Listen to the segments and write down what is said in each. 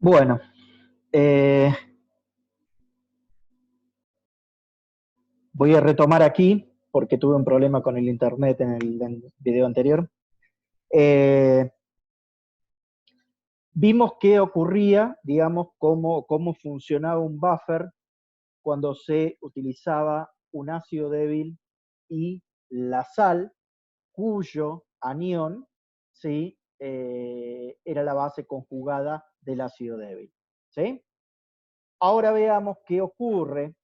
Bueno, eh, voy a retomar aquí porque tuve un problema con el internet en el video anterior. Eh, Vimos qué ocurría, digamos, cómo funcionaba un buffer cuando se utilizaba un ácido débil y la sal, cuyo anión, ¿sí? Era la base conjugada del ácido débil. ¿Sí? Ahora veamos qué ocurre.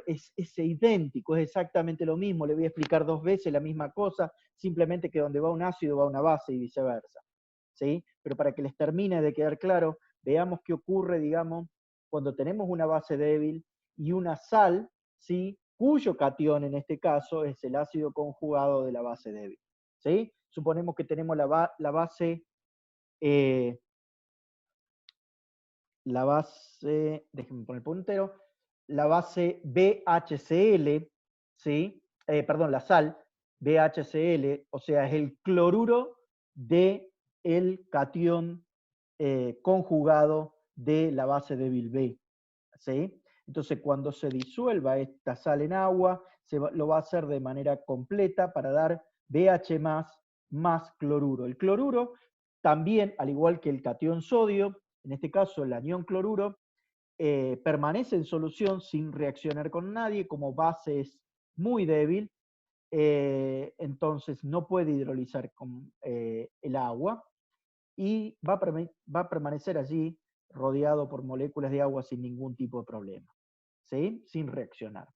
Es idéntico, es exactamente lo mismo. Le voy a explicar dos veces la misma cosa, simplemente que donde va un ácido va una base y viceversa. ¿Sí? Pero para que les termine de quedar claro, veamos qué ocurre, digamos, cuando tenemos una base débil y una sal, ¿sí? Cuyo catión en este caso es el ácido conjugado de la base débil. ¿Sí? Suponemos que tenemos la base eh, la base, déjenme poner el puntero, la base BHCl, ¿sí? Perdón, la sal BHCl, o sea, es el cloruro de el catión conjugado de la base débil B, ¿sí? Entonces, cuando se disuelva esta sal en agua, lo va a hacer de manera completa para dar BH más cloruro. El cloruro también, al igual que el catión sodio, en este caso el anión cloruro, permanece en solución sin reaccionar con nadie, como base es muy débil, entonces no puede hidrolizar con el agua y va a permanecer allí rodeado por moléculas de agua sin ningún tipo de problema, ¿sí? Sin reaccionar.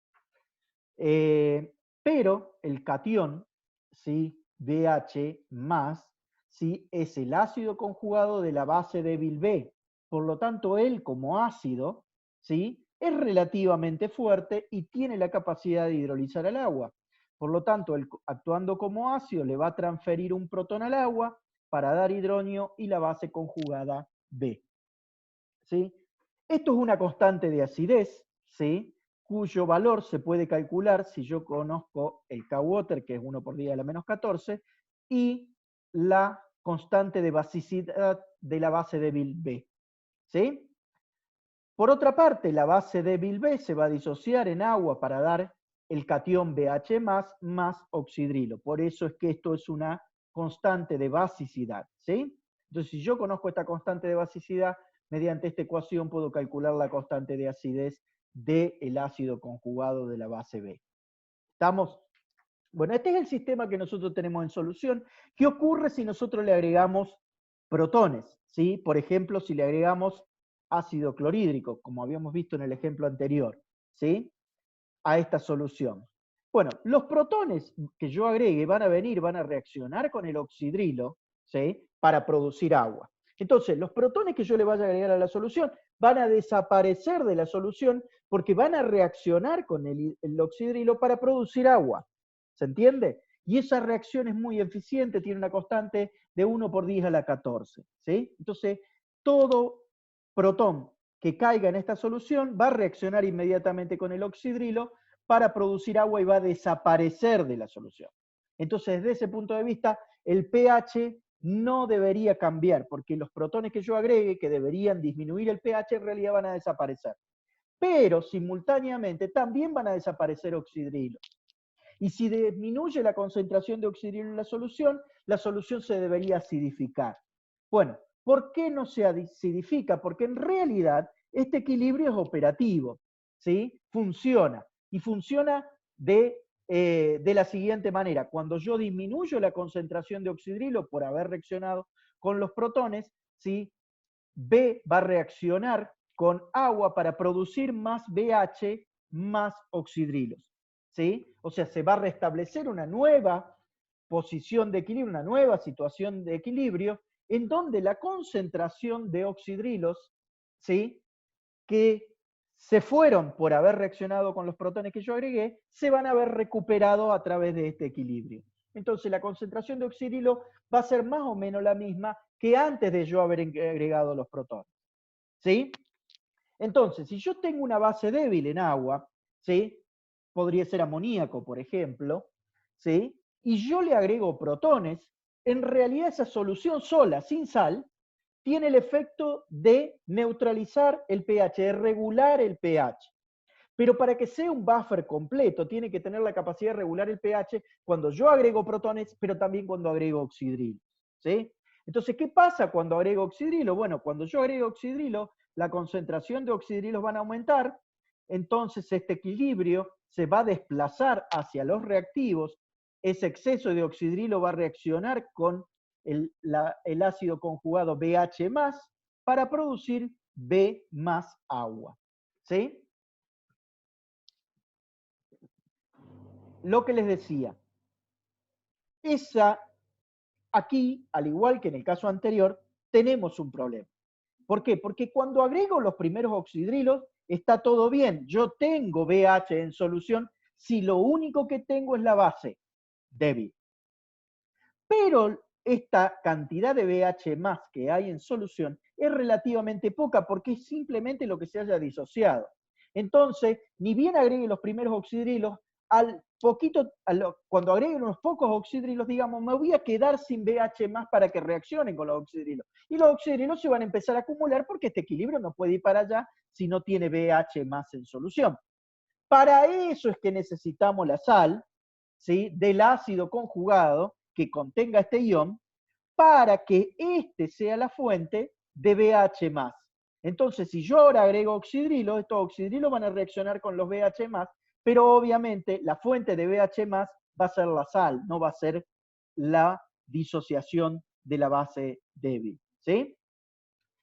Pero el catión, ¿sí? BH más, ¿sí? Es el ácido conjugado de la base débil B. Por lo tanto, él como ácido, ¿sí? Es relativamente fuerte y tiene la capacidad de hidrolizar al agua. Por lo tanto, él, actuando como ácido, le va a transferir un protón al agua para dar hidróneo y la base conjugada B. ¿Sí? Esto es una constante de acidez, ¿sí? Cuyo valor se puede calcular si yo conozco el K-Water, que es 1 por 10 a la menos 14, y la constante de basicidad de la base débil B. ¿Sí? Por otra parte, la base débil B se va a disociar en agua para dar el catión BH más oxidrilo. Por eso es que esto es una constante de basicidad. ¿Sí? Entonces, si yo conozco esta constante de basicidad, mediante esta ecuación puedo calcular la constante de acidez del ácido conjugado de la base B. ¿Estamos? Bueno, este es el sistema que nosotros tenemos en solución. ¿Qué ocurre si nosotros le agregamos protones? ¿Sí? Por ejemplo, si le agregamos ácido clorhídrico, como habíamos visto en el ejemplo anterior, ¿sí? A esta solución. Bueno, los protones que yo agregue van a venir, van a reaccionar con el oxidrilo, ¿sí? Para producir agua. Entonces, los protones que yo le vaya a agregar a la solución van a desaparecer de la solución porque van a reaccionar con el oxidrilo para producir agua. ¿Se entiende? Y esa reacción es muy eficiente, tiene una constante de 1 por 10 a la 14. ¿Sí? Entonces, todo protón que caiga en esta solución va a reaccionar inmediatamente con el oxidrilo para producir agua y va a desaparecer de la solución. Entonces, desde ese punto de vista, el pH no debería cambiar, porque los protones que yo agregue, que deberían disminuir el pH, en realidad van a desaparecer. Pero simultáneamente también van a desaparecer oxidrilos. Y si disminuye la concentración de oxidrilo en la solución se debería acidificar. Bueno, ¿por qué no se acidifica? Porque en realidad este equilibrio es operativo, ¿sí? Funciona. Y funciona de la siguiente manera. Cuando yo disminuyo la concentración de oxidrilo por haber reaccionado con los protones, ¿sí? B va a reaccionar con agua para producir más BH más oxidrilos. ¿Sí? O sea, se va a restablecer una nueva posición de equilibrio, una nueva situación de equilibrio, en donde la concentración de oxidrilos, ¿sí? Que se fueron por haber reaccionado con los protones que yo agregué, se van a haber recuperado a través de este equilibrio. Entonces la concentración de oxidrilo va a ser más o menos la misma que antes de yo haber agregado los protones. ¿Sí? Entonces, si yo tengo una base débil en agua, ¿sí? Podría ser amoníaco, por ejemplo, ¿sí? Y yo le agrego protones, en realidad esa solución sola, sin sal, tiene el efecto de neutralizar el pH, de regular el pH. Pero para que sea un buffer completo, tiene que tener la capacidad de regular el pH cuando yo agrego protones, pero también cuando agrego oxidrilos, ¿sí? Entonces, ¿qué pasa cuando agrego oxidrilo? Bueno, cuando yo agrego oxidrilo, la concentración de oxidrilos van a aumentar, entonces este equilibrio se va a desplazar hacia los reactivos, ese exceso de oxidrilo va a reaccionar con el ácido conjugado BH+, para producir B más agua, ¿sí? Lo que les decía, aquí, al igual que en el caso anterior, tenemos un problema. ¿Por qué? Porque cuando agrego los primeros oxidrilos, está todo bien. Yo tengo BH en solución si lo único que tengo es la base débil. Pero esta cantidad de BH más que hay en solución es relativamente poca porque es simplemente lo que se haya disociado. Entonces, ni bien agregue los primeros oxidrilos, cuando agreguen unos pocos oxidrilos, digamos, me voy a quedar sin BH más para que reaccionen con los oxidrilos. Y los oxidrilos se van a empezar a acumular porque este equilibrio no puede ir para allá si no tiene BH más en solución. Para eso es que necesitamos la sal, ¿sí?, del ácido conjugado que contenga este ion, para que este sea la fuente de BH+. Entonces, si yo ahora agrego oxidrilos, estos oxidrilos van a reaccionar con los BH+, pero obviamente la fuente de BH+, va a ser la sal, no va a ser la disociación de la base débil, ¿sí?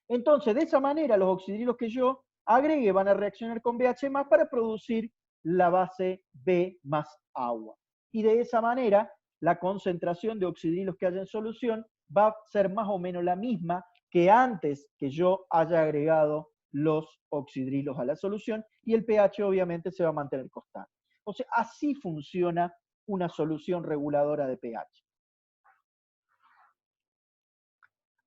Entonces, de esa manera, los oxidrilos que yo agregue van a reaccionar con BH+, para producir la base B más agua. Y de esa manera, la concentración de oxidrilos que haya en solución va a ser más o menos la misma que antes que yo haya agregado los oxidrilos a la solución, y el pH obviamente se va a mantener constante. O sea, así funciona una solución reguladora de pH.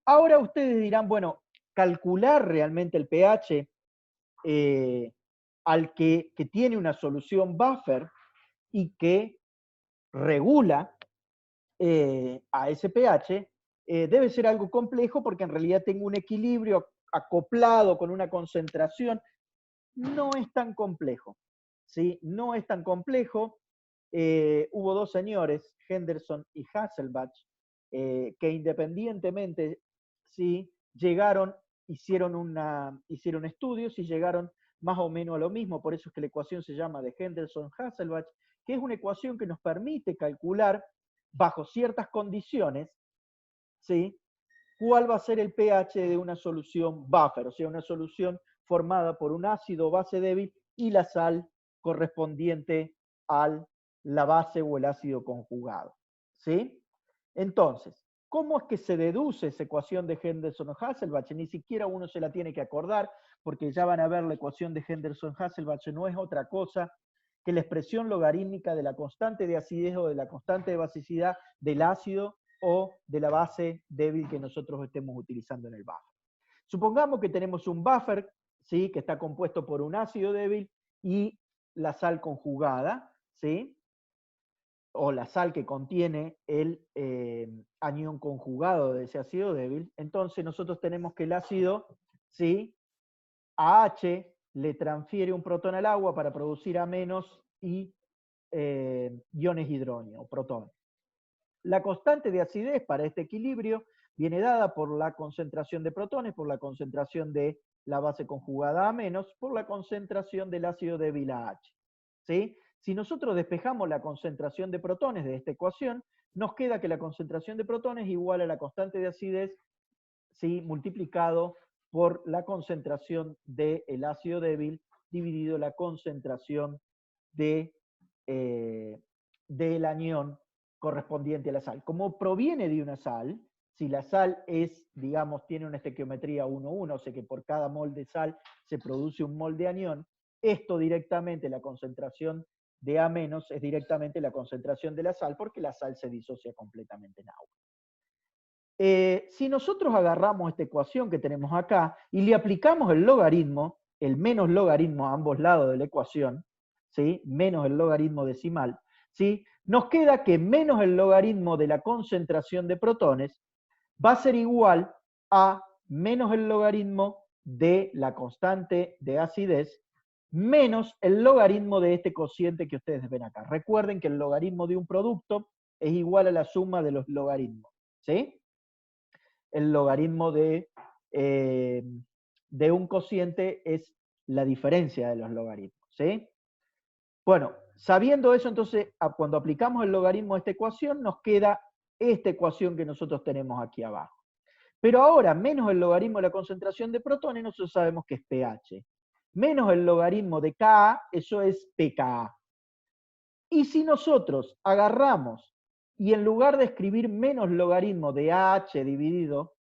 Ahora ustedes dirán, bueno, calcular realmente el pH al que tiene una solución buffer y que regula a ese pH, debe ser algo complejo porque en realidad tengo un equilibrio acoplado con una concentración. No es tan complejo, ¿sí? No es tan complejo. Hubo dos señores, Henderson y Hasselbalch, que independientemente, ¿sí?, hicieron estudios y llegaron más o menos a lo mismo. Por eso es que la ecuación se llama de Henderson-Hasselbalch, que es una ecuación que nos permite calcular bajo ciertas condiciones, ¿sí?, cuál va a ser el pH de una solución buffer, o sea, una solución formada por un ácido base débil y la sal correspondiente a la base o el ácido conjugado, ¿sí? Entonces, ¿cómo es que se deduce esa ecuación de Henderson-Hasselbalch? Ni siquiera uno se la tiene que acordar, porque ya van a ver la ecuación de Henderson-Hasselbalch no es otra cosa que la expresión logarítmica de la constante de acidez o de la constante de basicidad del ácido o de la base débil que nosotros estemos utilizando en el buffer. Supongamos que tenemos un buffer, ¿sí?, que está compuesto por un ácido débil y la sal conjugada, ¿sí?, o la sal que contiene el anión conjugado de ese ácido débil. Entonces nosotros tenemos que el ácido, ¿sí?, AH le transfiere un protón al agua para producir A- y iones hidróneo, o protones. La constante de acidez para este equilibrio viene dada por la concentración de protones, por la concentración de la base conjugada A-, por la concentración del ácido débil AH. ¿Sí? Si nosotros despejamos la concentración de protones de esta ecuación, nos queda que la concentración de protones es igual a la constante de acidez, ¿sí?, multiplicado por la concentración del ácido débil dividido la concentración del anión correspondiente a la sal. Como proviene de una sal, si la sal es, digamos, tiene una estequiometría 1:1, o sea que por cada mol de sal se produce un mol de anión, esto directamente, la concentración de A- es directamente la concentración de la sal, porque la sal se disocia completamente en agua. Si nosotros agarramos esta ecuación que tenemos acá y le aplicamos el logaritmo, el menos logaritmo a ambos lados de la ecuación, ¿sí?, menos el logaritmo decimal, ¿sí?, nos queda que menos el logaritmo de la concentración de protones va a ser igual a menos el logaritmo de la constante de acidez menos el logaritmo de este cociente que ustedes ven acá. Recuerden que el logaritmo de un producto es igual a la suma de los logaritmos, ¿sí? El logaritmo de un cociente es la diferencia de los logaritmos, ¿sí? Bueno, sabiendo eso, entonces, cuando aplicamos el logaritmo a esta ecuación, nos queda esta ecuación que nosotros tenemos aquí abajo. Pero ahora, menos el logaritmo de la concentración de protones, nosotros sabemos que es pH. Menos el logaritmo de Ka, eso es pKa. Y si nosotros agarramos y en lugar de escribir menos logaritmo de AH dividido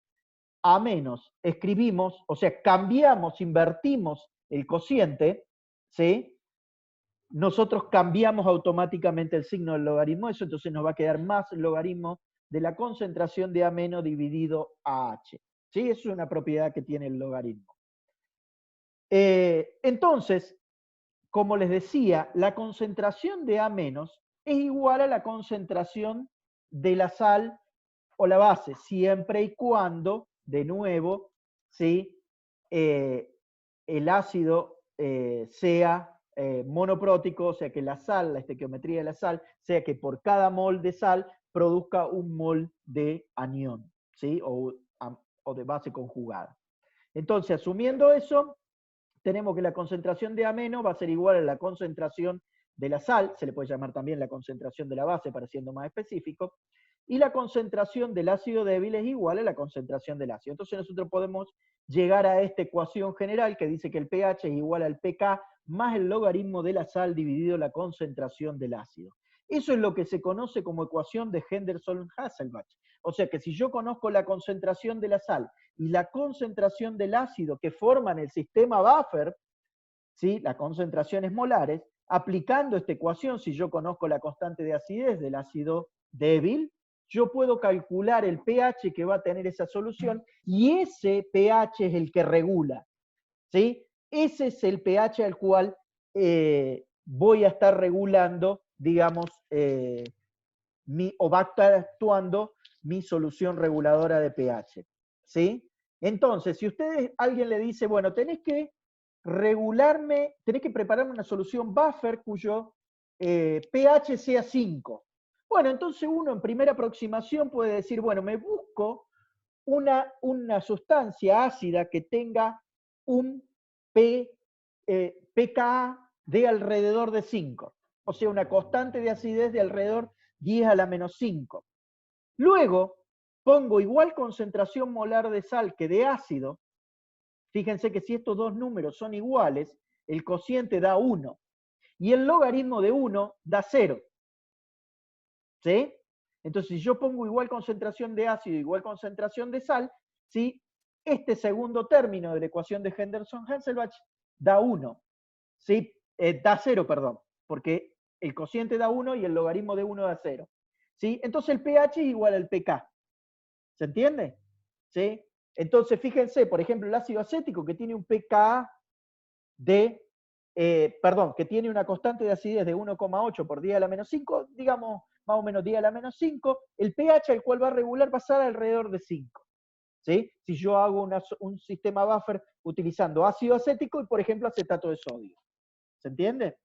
a menos, escribimos, o sea, cambiamos, invertimos el cociente, ¿sí? Nosotros cambiamos automáticamente el signo del logaritmo, eso entonces nos va a quedar más el logaritmo de la concentración de A- dividido a H. ¿Sí? Eso es una propiedad que tiene el logaritmo. Entonces, como les decía, la concentración de A- es igual a la concentración de la sal o la base, siempre y cuando, de nuevo, ¿sí? El ácido sea monoprótico, o sea que la sal, la estequiometría de la sal, sea que por cada mol de sal produzca un mol de anión, ¿sí? O de base conjugada. Entonces, asumiendo eso, tenemos que la concentración de A- va a ser igual a la concentración de la sal, se le puede llamar también la concentración de la base para siendo más específico, y la concentración del ácido débil es igual a la concentración del ácido. Entonces nosotros podemos llegar a esta ecuación general que dice que el pH es igual al pK más el logaritmo de la sal dividido la concentración del ácido. Eso es lo que se conoce como ecuación de Henderson-Hasselbalch. O sea que si yo conozco la concentración de la sal y la concentración del ácido que forman el sistema buffer, ¿sí? Las concentraciones molares, aplicando esta ecuación, si yo conozco la constante de acidez del ácido débil, yo puedo calcular el pH que va a tener esa solución y ese pH es el que regula, ¿sí? Ese es el pH al cual voy a estar regulando, digamos, o va a estar actuando mi solución reguladora de pH, ¿sí? Entonces, si alguien le dice, bueno, tenés que prepararme una solución buffer cuyo pH sea 5. Bueno, entonces uno en primera aproximación puede decir, bueno, me busco una sustancia ácida que tenga un pKa de alrededor de 5. O sea, una constante de acidez de alrededor 10 a la menos 5. Luego, pongo igual concentración molar de sal que de ácido. Fíjense que si estos dos números son iguales, el cociente da 1. Y el logaritmo de 1 da 0. ¿Sí? Entonces, si yo pongo igual concentración de ácido, igual concentración de sal, ¿sí? Este segundo término de la ecuación de Henderson-Hasselbalch da 1. ¿Sí? Da 0, perdón, porque el cociente da 1 y el logaritmo de 1 da 0. ¿Sí? Entonces el pH es igual al pK. ¿Se entiende? ¿Sí? Entonces, fíjense, por ejemplo, el ácido acético que tiene un pKa que tiene una constante de acidez de 1,8 por 10 a la menos 5, digamos más o menos 10 a la menos 5, el pH al cual va a regular va a ser alrededor de 5. ¿Sí? Si yo hago un sistema buffer utilizando ácido acético y, por ejemplo, acetato de sodio. ¿Se entiende?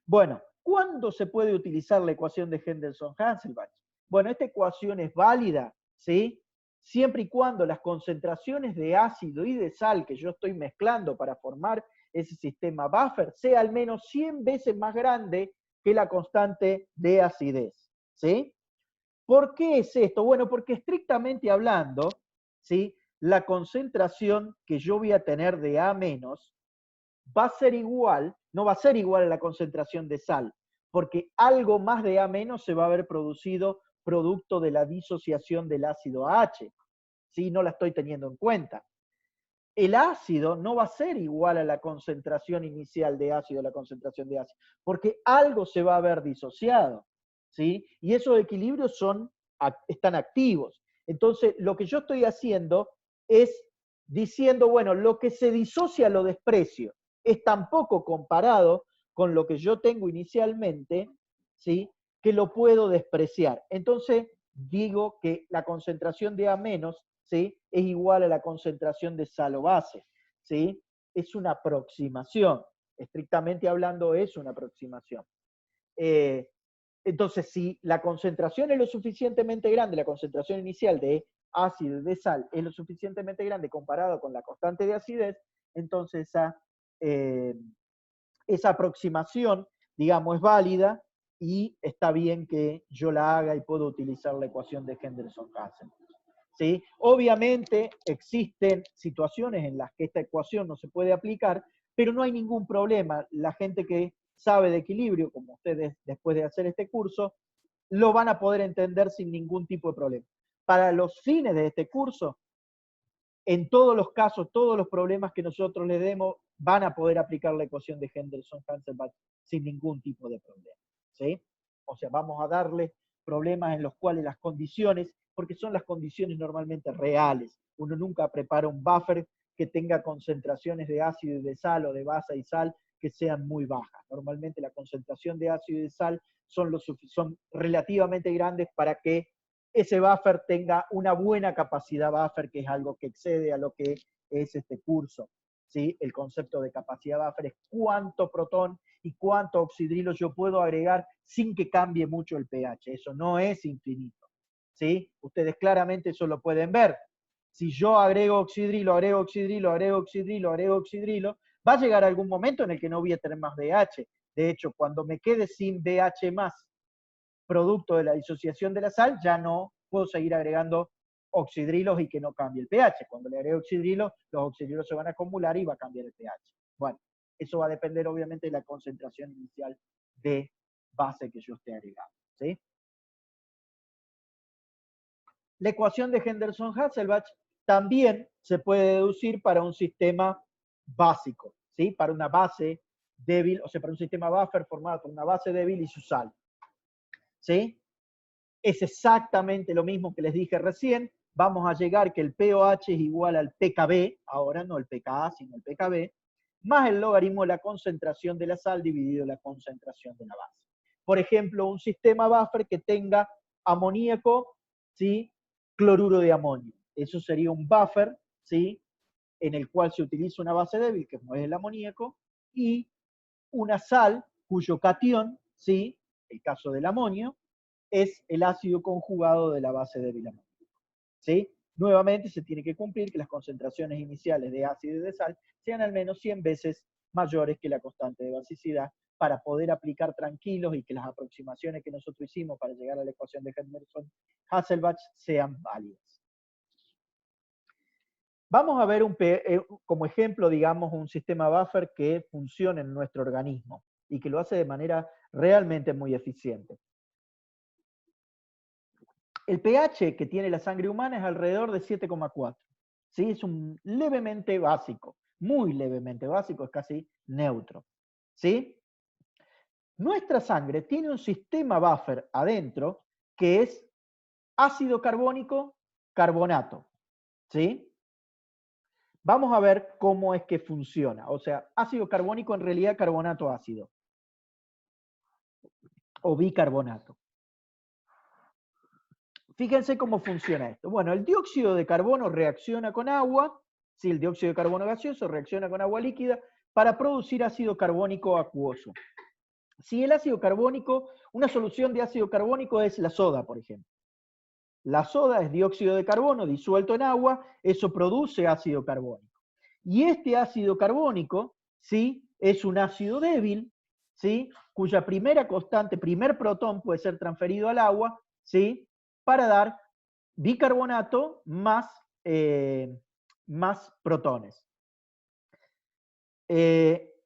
Bueno, ¿cuándo se puede utilizar la ecuación de Henderson-Hasselbalch? Bueno, esta ecuación es válida, ¿sí? Siempre y cuando las concentraciones de ácido y de sal que yo estoy mezclando para formar ese sistema buffer sea al menos 100 veces más grande que la constante de acidez, ¿sí? ¿Por qué es esto? Bueno, porque estrictamente hablando, ¿sí? La concentración que yo voy a tener de A- va a ser igual, no va a ser igual a la concentración de sal, porque algo más de A- se va a haber producido producto de la disociación del ácido AH. ¿Sí? No la estoy teniendo en cuenta. El ácido no va a ser igual a la concentración inicial de ácido, la concentración de ácido, porque algo se va a haber disociado. ¿Sí? Y esos equilibrios están activos. Entonces, lo que yo estoy haciendo es diciendo, bueno, lo que se disocia lo desprecio. Es tan poco comparado con lo que yo tengo inicialmente, ¿sí? Que lo puedo despreciar. Entonces, digo que la concentración de A- ¿sí? Es igual a la concentración de sal o base, ¿sí? Es una aproximación. Estrictamente hablando, es una aproximación. Entonces, si la concentración es lo suficientemente grande, la concentración inicial de ácido y de sal es lo suficientemente grande comparado con la constante de acidez, entonces esa aproximación, digamos, es válida y está bien que yo la haga y puedo utilizar la ecuación de Henderson-Hasselbalch. ¿Sí? Obviamente existen situaciones en las que esta ecuación no se puede aplicar, pero no hay ningún problema. La gente que sabe de equilibrio, como ustedes después de hacer este curso, lo van a poder entender sin ningún tipo de problema. Para los fines de este curso, en todos los casos, todos los problemas que nosotros le demos, van a poder aplicar la ecuación de Henderson-Hasselbalch sin ningún tipo de problema. ¿Sí? O sea, vamos a darle problemas en los cuales las condiciones, porque son las condiciones normalmente reales. Uno nunca prepara un buffer que tenga concentraciones de ácido y de sal o de base y sal que sean muy bajas. Normalmente la concentración de ácido y de sal son relativamente grandes para que ese buffer tenga una buena capacidad buffer, que es algo que excede a lo que es este curso. ¿Sí? El concepto de capacidad buffer es cuánto protón y cuánto oxidrilo yo puedo agregar sin que cambie mucho el pH. Eso no es infinito. ¿Sí? Ustedes claramente eso lo pueden ver. Si yo agrego oxidrilo, agrego oxidrilo, agrego oxidrilo, agrego oxidrilo, va a llegar algún momento en el que no voy a tener más BH. De hecho, cuando me quede sin BH más, producto de la disociación de la sal, ya no puedo seguir agregando oxidrilos y que no cambie el pH. Cuando le agrego oxidrilos, los oxidrilos se van a acumular y va a cambiar el pH. Bueno, eso va a depender obviamente de la concentración inicial de base que yo esté agregando. ¿Sí? La ecuación de Henderson-Hasselbalch también se puede deducir para un sistema básico, ¿sí? Para una base débil, o sea, para un sistema buffer formado por una base débil y su sal. ¿Sí? Es exactamente lo mismo que les dije recién. Vamos a llegar que el pOH es igual al pKb, ahora no el pKa, sino el pKb, más el logaritmo de la concentración de la sal dividido la concentración de la base. Por ejemplo, un sistema buffer que tenga amoníaco, ¿sí? Cloruro de amonio. Eso sería un buffer, ¿sí? En el cual se utiliza una base débil, que es el amoníaco, y una sal cuyo catión, ¿sí? El caso del amonio, es el ácido conjugado de la base débil amonio. ¿Sí? Nuevamente se tiene que cumplir que las concentraciones iniciales de ácido y de sal sean al menos 100 veces mayores que la constante de basicidad para poder aplicar tranquilos y que las aproximaciones que nosotros hicimos para llegar a la ecuación de Henderson-Hasselbalch sean válidas. Vamos a ver como ejemplo, digamos, un sistema buffer que funcione en nuestro organismo y que lo hace de manera realmente muy eficiente. El pH que tiene la sangre humana es alrededor de 7,4. ¿Sí? Es un levemente básico, muy levemente básico, es casi neutro. ¿Sí? Nuestra sangre tiene un sistema buffer adentro que es ácido carbónico, carbonato. ¿Sí? Vamos a ver cómo es que funciona. O sea, ácido carbónico en realidad carbonato ácido o bicarbonato. Fíjense cómo funciona esto. Bueno, el dióxido de carbono reacciona con agua, si el dióxido de carbono gaseoso reacciona con agua líquida para producir ácido carbónico acuoso. Si el ácido carbónico, una solución de ácido carbónico es la soda, por ejemplo. La soda es dióxido de carbono disuelto en agua, eso produce ácido carbónico. Y este ácido carbónico, ¿sí? Es un ácido débil, ¿sí? Cuya primera constante, primer protón puede ser transferido al agua, ¿sí? Para dar bicarbonato más, más protones.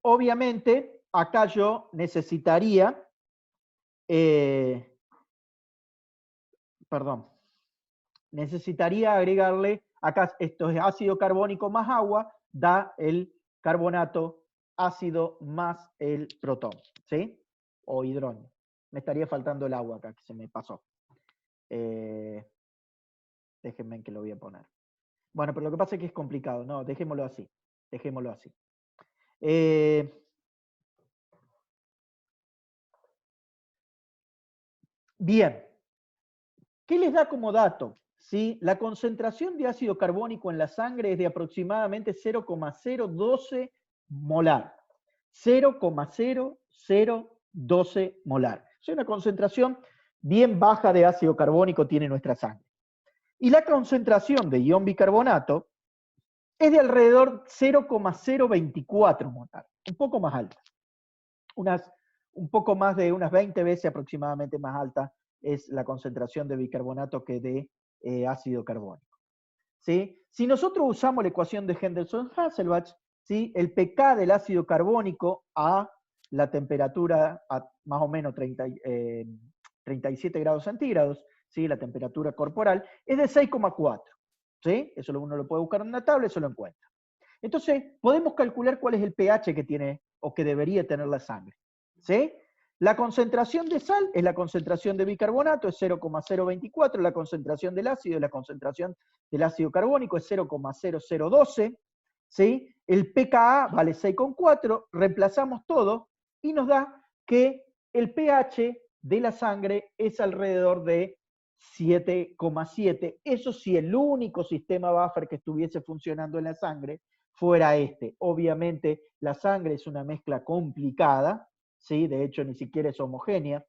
Obviamente, acá yo necesitaría, necesitaría agregarle, acá esto es ácido carbónico más agua, da el carbonato ácido más el protón, ¿sí? O hidrógeno. Me estaría faltando el agua acá, que se me pasó. Déjenme que lo voy a poner. Bueno, pero lo que pasa es que es complicado. No, dejémoslo así. Dejémoslo así. Bien. ¿Qué les da como dato? ¿sí? La concentración de ácido carbónico en la sangre es de aproximadamente 0,012 molar. 0,0012 molar. Es una concentración bien baja de ácido carbónico tiene nuestra sangre. Y la concentración de ion bicarbonato es de alrededor 0,024 molar, un poco más alta. Un poco más de unas 20 veces aproximadamente más alta es la concentración de bicarbonato que de ácido carbónico. ¿Sí? Si nosotros usamos la ecuación de Henderson-Hasselbalch, ¿sí? El pK del ácido carbónico a la temperatura a más o menos 37 grados centígrados, ¿sí? La temperatura corporal, es de 6,4. ¿Sí? Eso uno lo puede buscar en una tabla, eso lo encuentra. Entonces, podemos calcular cuál es el pH que tiene o que debería tener la sangre. ¿Sí? La concentración de sal es la concentración de bicarbonato, es 0,024, la concentración del ácido, la concentración del ácido carbónico es 0,0012, ¿sí? El pKa vale 6,4, reemplazamos todo y nos da que el pH de la sangre es alrededor de 7,7. Eso sí, el único sistema buffer que estuviese funcionando en la sangre fuera este. Obviamente la sangre es una mezcla complicada, ¿sí? De hecho ni siquiera es homogénea.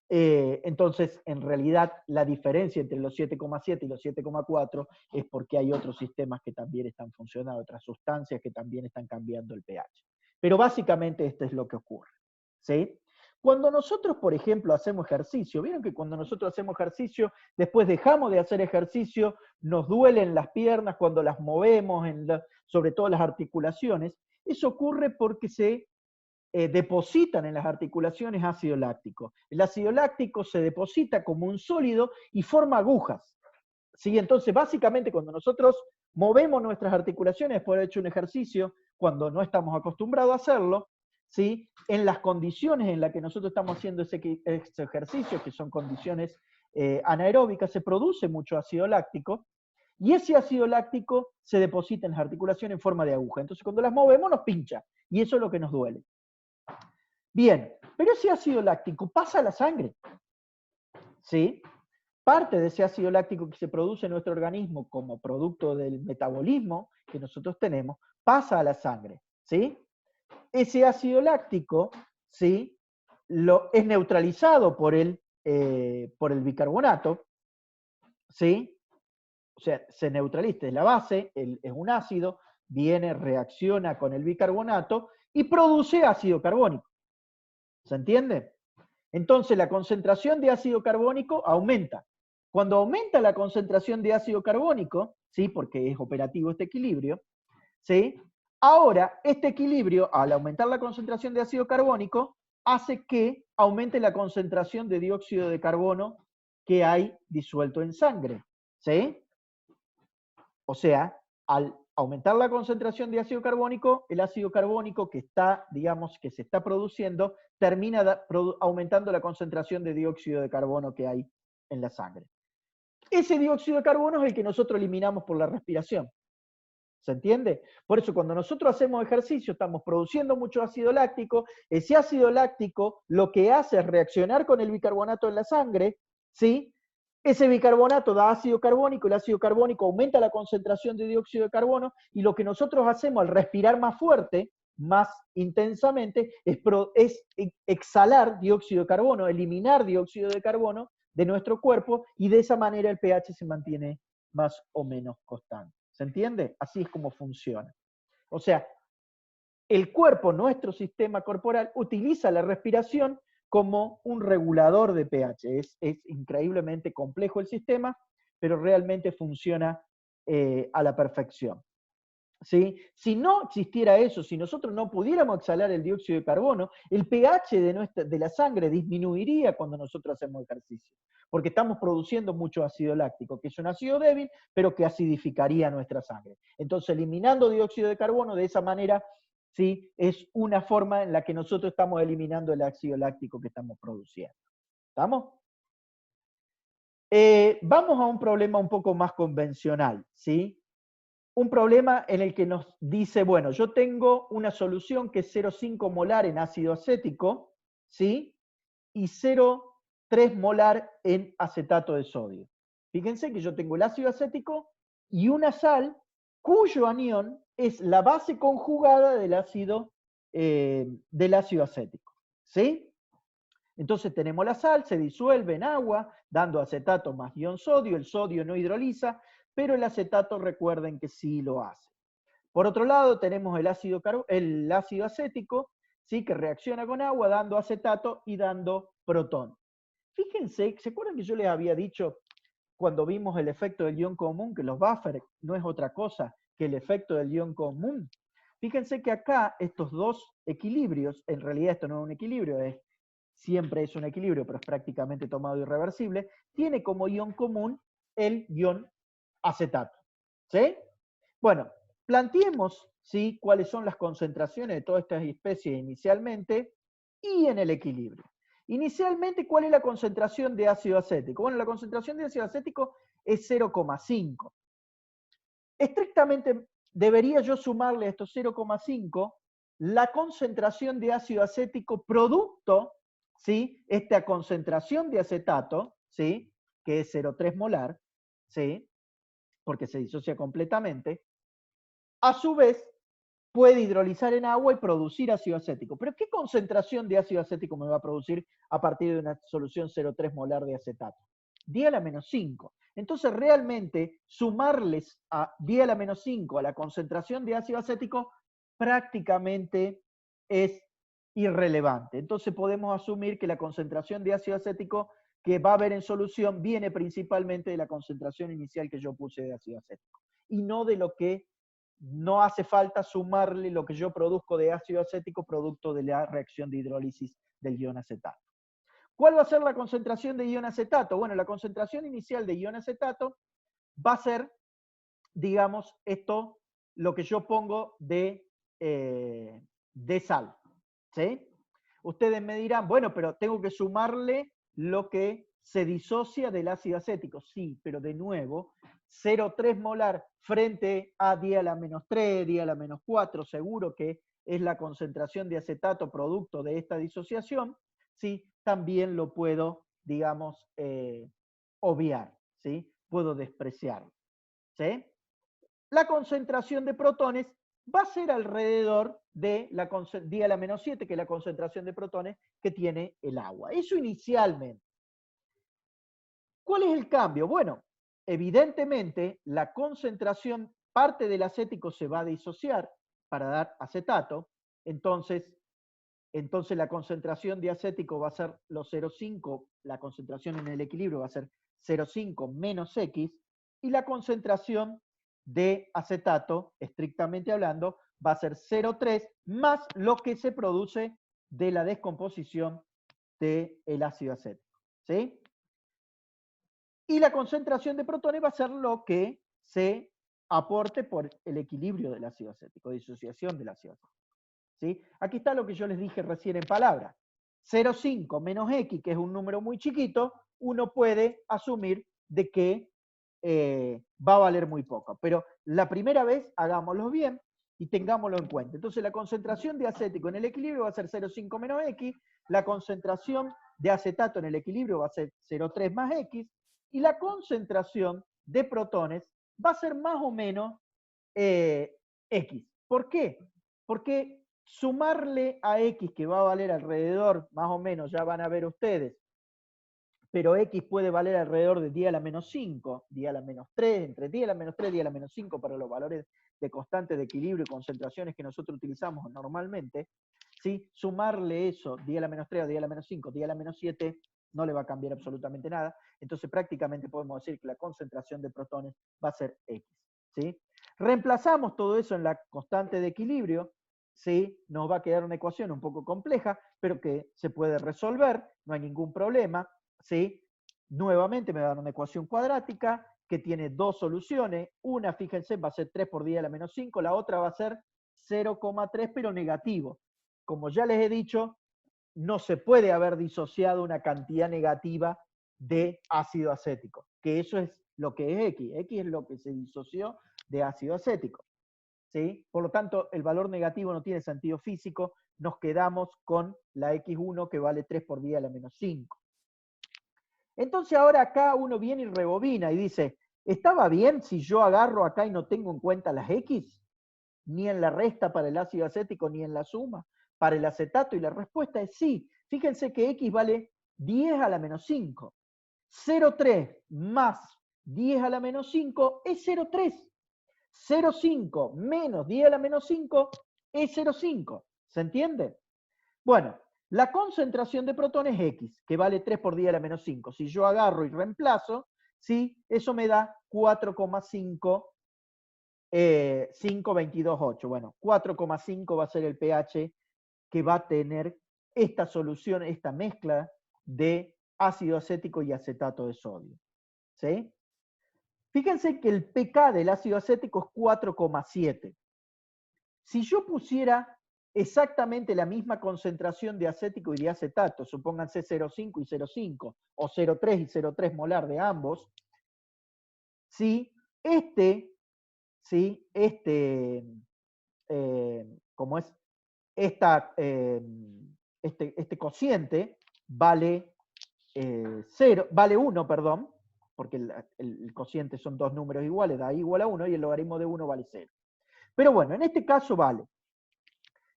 Entonces, en realidad, la diferencia entre los 7,7 y los 7,4 es porque hay otros sistemas que también están funcionando, otras sustancias que también están cambiando el pH. Pero básicamente esto es lo que ocurre, ¿sí? Cuando nosotros, por ejemplo, hacemos ejercicio, vieron que cuando nosotros hacemos ejercicio, después dejamos de hacer ejercicio, nos duelen las piernas cuando las movemos, sobre todo las articulaciones. Eso ocurre porque se depositan en las articulaciones ácido láctico. El ácido láctico se deposita como un sólido y forma agujas. ¿Sí? Entonces, básicamente, cuando nosotros movemos nuestras articulaciones después de haber hecho un ejercicio, cuando no estamos acostumbrados a hacerlo, ¿sí? En las condiciones en las que nosotros estamos haciendo ese ejercicio, que son condiciones anaeróbicas, se produce mucho ácido láctico, y ese ácido láctico se deposita en las articulaciones en forma de aguja. Entonces, cuando las movemos, nos pincha, y eso es lo que nos duele. Bien, pero ese ácido láctico pasa a la sangre, ¿sí? Parte de ese ácido láctico que se produce en nuestro organismo como producto del metabolismo que nosotros tenemos, pasa a la sangre, ¿sí? Ese ácido láctico, ¿sí? Es neutralizado por el bicarbonato, ¿sí? O sea, se neutraliza, es la base, es un ácido, viene, reacciona con el bicarbonato y produce ácido carbónico. ¿Se entiende? Entonces la concentración de ácido carbónico aumenta. Cuando aumenta la concentración de ácido carbónico, ¿sí? Porque es operativo este equilibrio, ¿sí? Ahora, este equilibrio, al aumentar la concentración de ácido carbónico, hace que aumente la concentración de dióxido de carbono que hay disuelto en sangre, ¿sí? O sea, al aumentar la concentración de ácido carbónico, el ácido carbónico que está, digamos, que se está produciendo, termina aumentando la concentración de dióxido de carbono que hay en la sangre. Ese dióxido de carbono es el que nosotros eliminamos por la respiración. ¿Se entiende? Por eso cuando nosotros hacemos ejercicio estamos produciendo mucho ácido láctico, ese ácido láctico lo que hace es reaccionar con el bicarbonato en la sangre, ¿sí? Ese bicarbonato da ácido carbónico, el ácido carbónico aumenta la concentración de dióxido de carbono y lo que nosotros hacemos al respirar más fuerte, más intensamente, es exhalar dióxido de carbono, eliminar dióxido de carbono de nuestro cuerpo y de esa manera el pH se mantiene más o menos constante. ¿Se entiende? Así es como funciona. O sea, el cuerpo, nuestro sistema corporal, utiliza la respiración como un regulador de pH. Es increíblemente complejo el sistema, pero realmente funciona a la perfección. ¿Sí? Si no existiera eso, si nosotros no pudiéramos exhalar el dióxido de carbono, el pH de la sangre disminuiría cuando nosotros hacemos ejercicio, porque estamos produciendo mucho ácido láctico, que es un ácido débil, pero que acidificaría nuestra sangre. Entonces, eliminando dióxido de carbono de esa manera, ¿sí? Es una forma en la que nosotros estamos eliminando el ácido láctico que estamos produciendo. ¿Estamos? Vamos a un problema un poco más convencional, ¿sí? Un problema en el que nos dice, bueno, yo tengo una solución que es 0,5 molar en ácido acético, ¿sí? Y 0,3 molar en acetato de sodio. Fíjense que yo tengo el ácido acético y una sal cuyo anión es la base conjugada del ácido acético. ¿Sí? Entonces tenemos la sal, se disuelve en agua, dando acetato más ion sodio. El sodio no hidroliza, pero el acetato recuerden que sí lo hace. Por otro lado, tenemos el ácido acético, ¿sí? Que reacciona con agua, dando acetato y dando protón. Fíjense, ¿se acuerdan que yo les había dicho cuando vimos el efecto del ion común, que los buffers no es otra cosa que el efecto del ion común? Fíjense que acá estos dos equilibrios, en realidad esto no es un equilibrio, siempre es un equilibrio, pero es prácticamente tomado irreversible, tiene como ion común el ion acetato. ¿Sí? Bueno, planteemos, ¿sí?, cuáles son las concentraciones de todas estas especies inicialmente y en el equilibrio. Inicialmente, ¿cuál es la concentración de ácido acético? Bueno, la concentración de ácido acético es 0,5. Estrictamente, debería yo sumarle a estos 0,5 la concentración de ácido acético producto, ¿sí?, esta concentración de acetato, ¿sí?, que es 0,3 molar, ¿sí?, porque se disocia completamente, a su vez puede hidrolizar en agua y producir ácido acético. ¿Pero qué concentración de ácido acético me va a producir a partir de una solución 0,3 molar de acetato? 10 a la menos 5. Entonces, realmente, sumarles a 10 a la menos 5 a la concentración de ácido acético prácticamente es irrelevante. Entonces, podemos asumir que la concentración de ácido acético que va a haber en solución viene principalmente de la concentración inicial que yo puse de ácido acético y no de lo que no hace falta sumarle lo que yo produzco de ácido acético producto de la reacción de hidrólisis del ion acetato. ¿Cuál va a ser la concentración de ion acetato? Bueno, la concentración inicial de ion acetato va a ser, digamos, esto, lo que yo pongo de sal. ¿Sí? Ustedes me dirán, bueno, pero tengo que sumarle lo que se disocia del ácido acético. Sí, pero de nuevo, 0,3 molar frente a 10 a la menos 3, 10 a la menos 4, seguro que es la concentración de acetato producto de esta disociación, ¿sí? También lo puedo, digamos, obviar, ¿sí? Puedo despreciarlo, ¿sí? La concentración de protones va a ser alrededor de la 10 a la menos 7, que es la concentración de protones que tiene el agua. Eso inicialmente. ¿Cuál es el cambio? Bueno, evidentemente la concentración, parte del acético se va a disociar para dar acetato, entonces la concentración de acético va a ser los 0,5, la concentración en el equilibrio va a ser 0,5 menos X, y la concentración de acetato, estrictamente hablando, va a ser 0,3 más lo que se produce de la descomposición del ácido acético. ¿Sí? Y la concentración de protones va a ser lo que se aporte por el equilibrio del ácido acético, disociación del ácido acético. ¿Sí? Aquí está lo que yo les dije recién en palabras. 0,5 menos X, que es un número muy chiquito, uno puede asumir de que va a valer muy poco. Pero la primera vez hagámoslo bien y tengámoslo en cuenta. Entonces la concentración de acético en el equilibrio va a ser 0,5 menos X, la concentración de acetato en el equilibrio va a ser 0,3 más X, y la concentración de protones va a ser más o menos X. ¿Por qué? Porque sumarle a X, que va a valer alrededor, más o menos, ya van a ver ustedes, pero X puede valer alrededor de 10 a la menos 5, 10 a la menos 3, entre 10 a la menos 3 y 10 a la menos 5 para los valores de constante de equilibrio y concentraciones que nosotros utilizamos normalmente, ¿sí? Sumarle eso, 10 a la menos 3 o 10 a la menos 5, 10 a la menos 7, no le va a cambiar absolutamente nada. Entonces prácticamente podemos decir que la concentración de protones va a ser X. ¿Sí? Reemplazamos todo eso en la constante de equilibrio, ¿sí? Nos va a quedar una ecuación un poco compleja, pero que se puede resolver, no hay ningún problema. ¿Sí? Nuevamente me va a dar una ecuación cuadrática que tiene dos soluciones. Una, fíjense, va a ser 3 por 10 a la menos 5, la otra va a ser 0,3 pero negativo. Como ya les he dicho, no se puede haber disociado una cantidad negativa de ácido acético, que eso es lo que es X. X es lo que se disoció de ácido acético. ¿Sí? Por lo tanto, el valor negativo no tiene sentido físico, nos quedamos con la X1 que vale 3 por 10 a la menos 5. Entonces ahora acá uno viene y rebobina y dice, ¿estaba bien si yo agarro acá y no tengo en cuenta las X? Ni en la resta para el ácido acético, ni en la suma para el acetato. Y la respuesta es sí. Fíjense que X vale 10 a la menos 5. 0,3 más 10 a la menos 5 es 0,3. 0,5 menos 10 a la menos 5 es 0,5. ¿Se entiende? Bueno, la concentración de protones es X, que vale 3 por 10 a la menos 5. Si yo agarro y reemplazo, ¿sí? Eso me da 4,5, 5,22,8. Bueno, 4,5 va a ser el pH que va a tener esta solución, esta mezcla de ácido acético y acetato de sodio. ¿Sí? Fíjense que el pK del ácido acético es 4,7. Si yo pusiera exactamente la misma concentración de acético y de acetato, supónganse 0,5 y 0,5, o 0,3 y 0,3 molar de ambos, ¿sí? Como es este cociente, vale 1, perdón, porque el cociente son dos números iguales, da igual a 1, y el logaritmo de 1 vale 0. Pero bueno, en este caso vale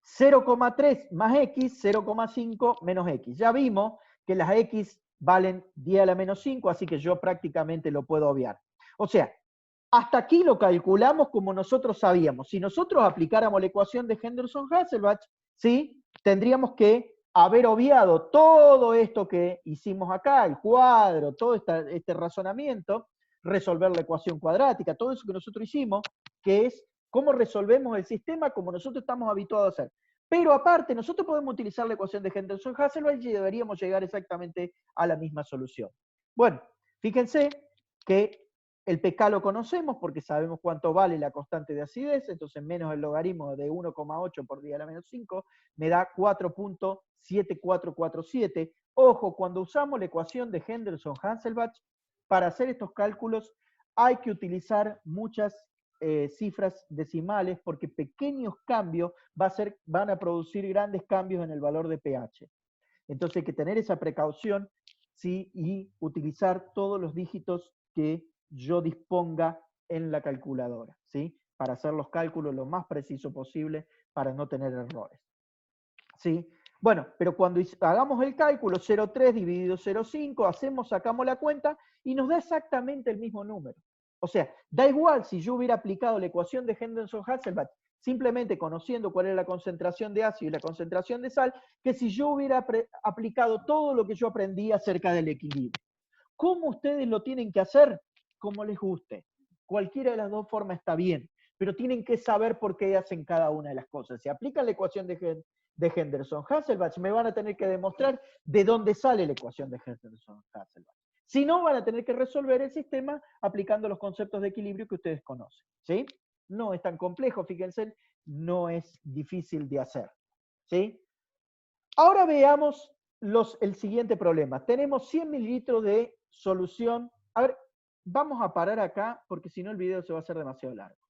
0,3 más X, 0,5 menos X. Ya vimos que las X valen 10 a la menos 5, así que yo prácticamente lo puedo obviar. O sea, hasta aquí lo calculamos como nosotros sabíamos. Si nosotros aplicáramos la ecuación de Henderson-Hasselbalch, ¿sí? Tendríamos que haber obviado todo esto que hicimos acá, el cuadro, todo este razonamiento, resolver la ecuación cuadrática, todo eso que nosotros hicimos, que es cómo resolvemos el sistema como nosotros estamos habituados a hacer. Pero aparte, nosotros podemos utilizar la ecuación de Henderson-Hasselbalch y deberíamos llegar exactamente a la misma solución. Bueno, fíjense que el pK lo conocemos porque sabemos cuánto vale la constante de acidez, entonces menos el logaritmo de 1,8 por 10 a la menos 5 me da 4,7447. Ojo, cuando usamos la ecuación de Henderson-Hasselbalch, para hacer estos cálculos hay que utilizar muchas cifras decimales porque pequeños cambios van a producir grandes cambios en el valor de pH. Entonces hay que tener esa precaución, ¿sí? Y utilizar todos los dígitos que yo disponga en la calculadora, ¿sí? Para hacer los cálculos lo más preciso posible para no tener errores. ¿Sí? Bueno, pero cuando hagamos el cálculo 0,3 dividido 0,5, sacamos la cuenta y nos da exactamente el mismo número. O sea, da igual si yo hubiera aplicado la ecuación de Henderson-Hasselbalch simplemente conociendo cuál es la concentración de ácido y la concentración de sal, que si yo hubiera aplicado todo lo que yo aprendí acerca del equilibrio. ¿Cómo ustedes lo tienen que hacer? Como les guste. Cualquiera de las dos formas está bien, pero tienen que saber por qué hacen cada una de las cosas. Si aplican la ecuación de Henderson-Hasselbalch, me van a tener que demostrar de dónde sale la ecuación de Henderson-Hasselbalch. Si no, van a tener que resolver el sistema aplicando los conceptos de equilibrio que ustedes conocen. ¿Sí? No es tan complejo, fíjense, no es difícil de hacer. ¿Sí? Ahora veamos el siguiente problema. Tenemos 100 mililitros de solución. A ver, vamos a parar acá porque si no el video se va a hacer demasiado largo.